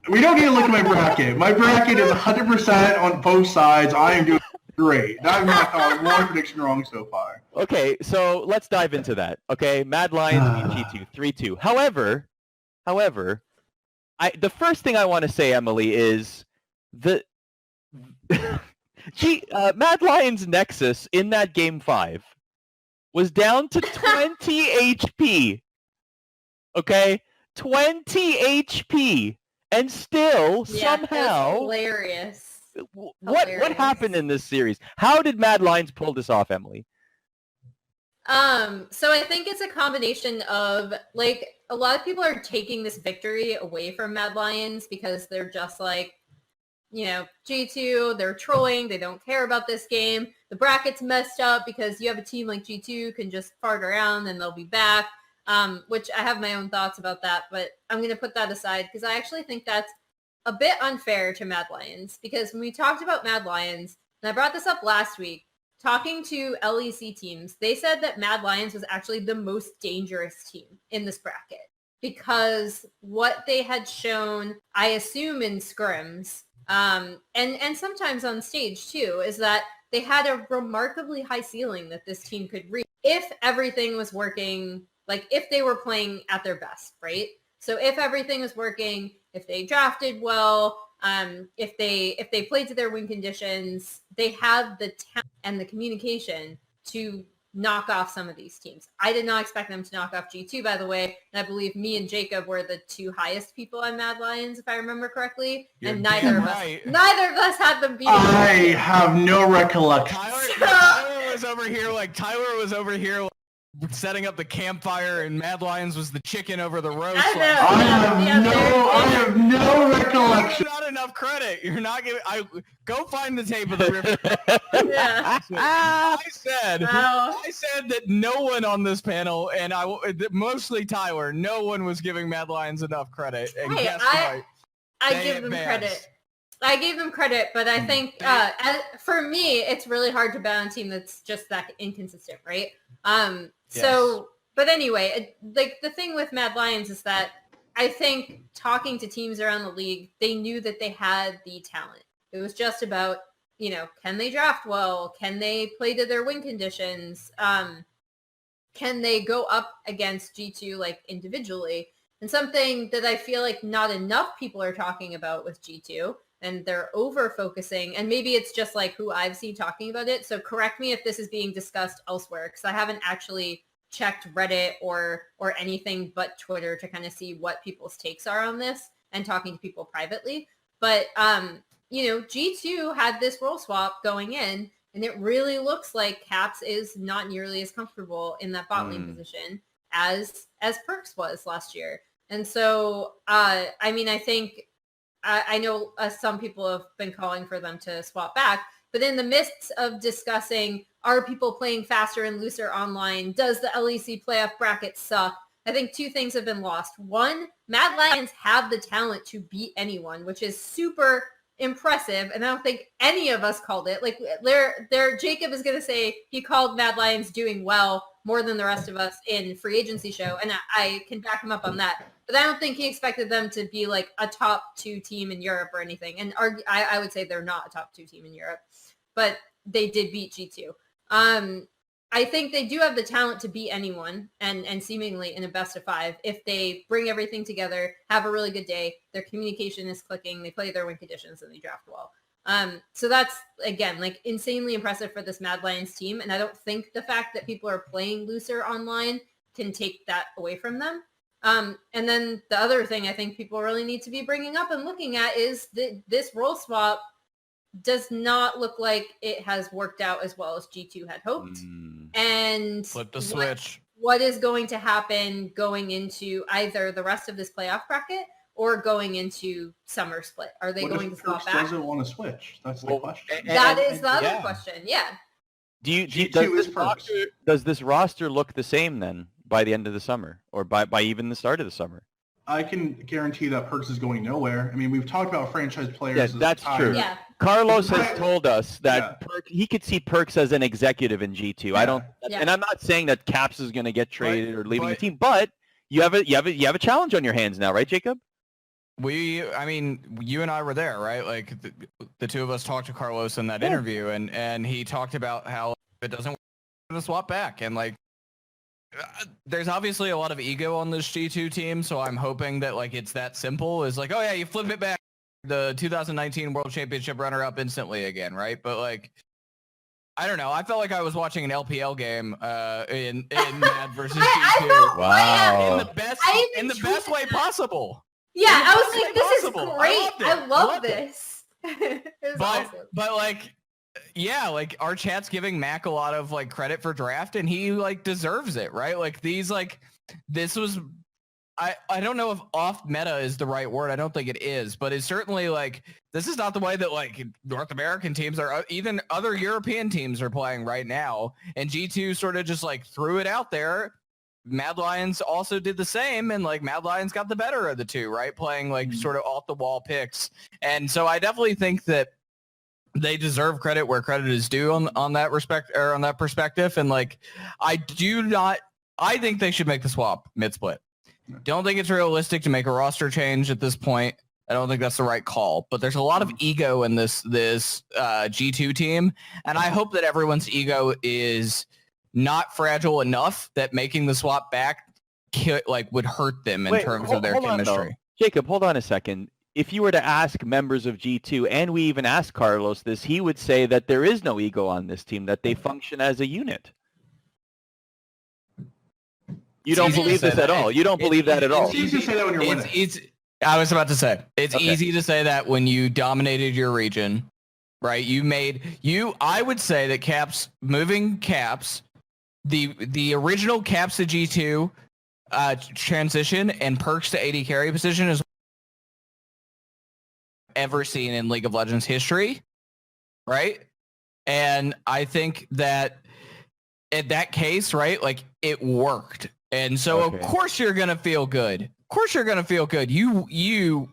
We don't need to look at my bracket. My bracket is 100% on both sides. I am doing great. I've not got one prediction wrong so far. Okay, so let's dive into that. Okay, Mad Lions beat G2 3-2. However, the first thing I want to say, Emily, is the Mad Lions Nexus in that game 5 was down to 20 HP. Okay, 20 HP, and still somehow hilarious. What happened in this series? How did Mad Lions pull this off, Emily? So I think it's a combination of, like, a lot of people are taking this victory away from Mad Lions because they're just like, you know, G2, they're trolling, they don't care about this game. The bracket's messed up because you have a team like G2 can just fart around and they'll be back, which I have my own thoughts about that, but I'm going to put that aside because I actually think that's a bit unfair to Mad Lions, because when we talked about Mad Lions, and I brought this up last week, talking to LEC teams, they said that Mad Lions was actually the most dangerous team in this bracket because what they had shown, I assume in scrims, and sometimes on stage too, is that they had a remarkably high ceiling that this team could reach if everything was working, like if they were playing at their best, right? So if everything was working, if they drafted well, if they played to their win conditions, they have the talent and the communication to knock off some of these teams. I did not expect them to knock off G2, by the way, and I believe me and Jacob were the two highest people on Mad Lions, if I remember correctly, and neither of us had them beat. I have no recollection. Tyler was over here setting up the campfire, and Mad Lions was the chicken over the roast. I have no recollection. That's not enough credit. You're not giving. Go find the tape of the river. Yeah. I said that no one on this panel, and mostly Tyler, no one was giving Mad Lions enough credit. And guess what? I give them credit. I gave them credit, but I think for me, it's really hard to bet on a team that's just that inconsistent, right? So, but anyway, like the thing with Mad Lions is that I think talking to teams around the league, they knew that they had the talent. It was just about, you know, can they draft well? Can they play to their win conditions? Can they go up against G2 like individually? And something that I feel like not enough people are talking about with G2, and they're over focusing, and maybe it's just like who I've seen talking about it. So correct me if this is being discussed elsewhere, because I haven't actually checked Reddit or anything but Twitter to kind of see what people's takes are on this and talking to people privately. But, you know, G2 had this role swap going in, and it really looks like Caps is not nearly as comfortable in that bot lane position as Perks was last year. And so, I mean, I think, I know some people have been calling for them to swap back, but in the midst of discussing, are people playing faster and looser online? Does the LEC playoff bracket suck? I think two things have been lost. One, Mad Lions have the talent to beat anyone, which is super impressive, and I don't think any of us called it. Like, Jacob is going to say he called Mad Lions doing well more than the rest of us in free agency show, and I can back him up on that. But I don't think he expected them to be like a top 2 team in Europe or anything. And I would say they're not a top 2 team in Europe, but they did beat G2. I think they do have the talent to beat anyone and seemingly in a best of 5 if they bring everything together, have a really good day, their communication is clicking, they play their win conditions, and they draft well. So that's, again, like insanely impressive for this Mad Lions team. And I don't think the fact that people are playing looser online can take that away from them. And then the other thing I think people really need to be bringing up and looking at is that this role swap does not look like it has worked out as well as G2 had hoped. And flip the switch. What is going to happen going into either the rest of this playoff bracket or going into summer split? Are they going to swap back? Doesn't want to switch. That's the question. That is the other question. Yeah. Does this roster look the same then by the end of the summer, or by even the start of the summer? I can guarantee that Perks is going nowhere. I mean, we've talked about franchise players. Yeah, that's true. Yeah. Carlos has told us that he could see Perks as an executive in G2. Yeah. And I'm not saying that Caps is going to get traded or leaving the team, but you have a challenge on your hands now, right, Jacob? I mean, you and I were there, right? Like the two of us talked to Carlos in that interview, and he talked about how if it doesn't work, we're gonna swap back, and like there's obviously a lot of ego on this G2 team, so I'm hoping that like it's that simple. Is like, oh yeah, you flip it back, the 2019 World Championship runner-up instantly again, right? But like, I don't know. I felt like I was watching an LPL game in Mad versus G2. Wow. In the best way possible. Yeah, I was like, this is great. I love this. It was awesome. But like, yeah, like our chat's giving Mac a lot of like credit for draft, and he like deserves it, right? Like these, like this was, I don't know if off meta is the right word. I don't think it is, but it's certainly like this is not the way that like North American teams are, even other European teams are playing right now. And G2 sort of just like threw it out there. Mad Lions also did the same, and like Mad Lions got the better of the two, right? Playing like sort of off the wall picks. And so I definitely think that they deserve credit where credit is due on that respect, or on that perspective. And like I think they should make the swap mid-split. Don't think it's realistic to make a roster change at this point. I don't think that's the right call, but there's a lot of ego in this G2 team, and I hope that everyone's ego is not fragile enough that making the swap back like would hurt them in terms of their chemistry. Jacob, hold on a second. If you were to ask members of G2, and we even asked Carlos this, he would say that there is no ego on this team, that they function as a unit. You don't believe this at all. You don't believe that at all. It's easy to say that when you're winning. I was about to say, it's easy to say that when you dominated your region, right? I would say that Caps, moving Caps, the original Caps to G2 transition and Perks to AD carry position is ever seen in League of Legends history, right? And I think that in that case, right, like it worked. And so of course you're going to feel good. Of course you're going to feel good. You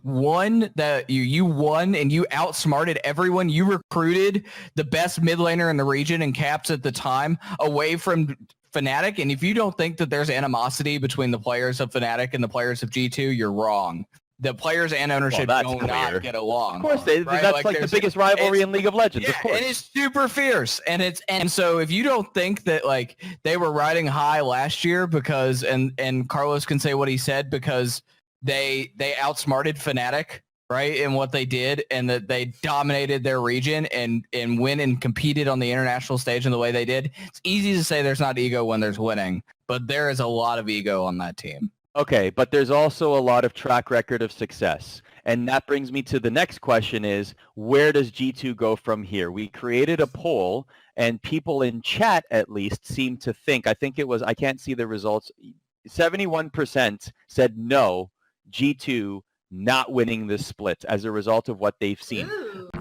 won you won, and you outsmarted everyone. You recruited the best mid laner in the region and Caps at the time away from Fnatic. And if you don't think that there's animosity between the players of Fnatic and the players of G2, you're wrong. The players and ownership do not get along. Of course, that's like the biggest rivalry in League of Legends. Yeah, of course. And it's super fierce. And so if you don't think that like they were riding high last year because and Carlos can say what he said because they outsmarted Fnatic, right, in what they did, and that they dominated their region and win and competed on the international stage in the way they did. It's easy to say there's not ego when there's winning, but there is a lot of ego on that team. Okay, but there's also a lot of track record of success. And that brings me to the next question is, where does G2 go from here? We created a poll, and people in chat at least seem to think, I think it was, I can't see the results, 71% said no, G2 not winning this split as a result of what they've seen. Ooh.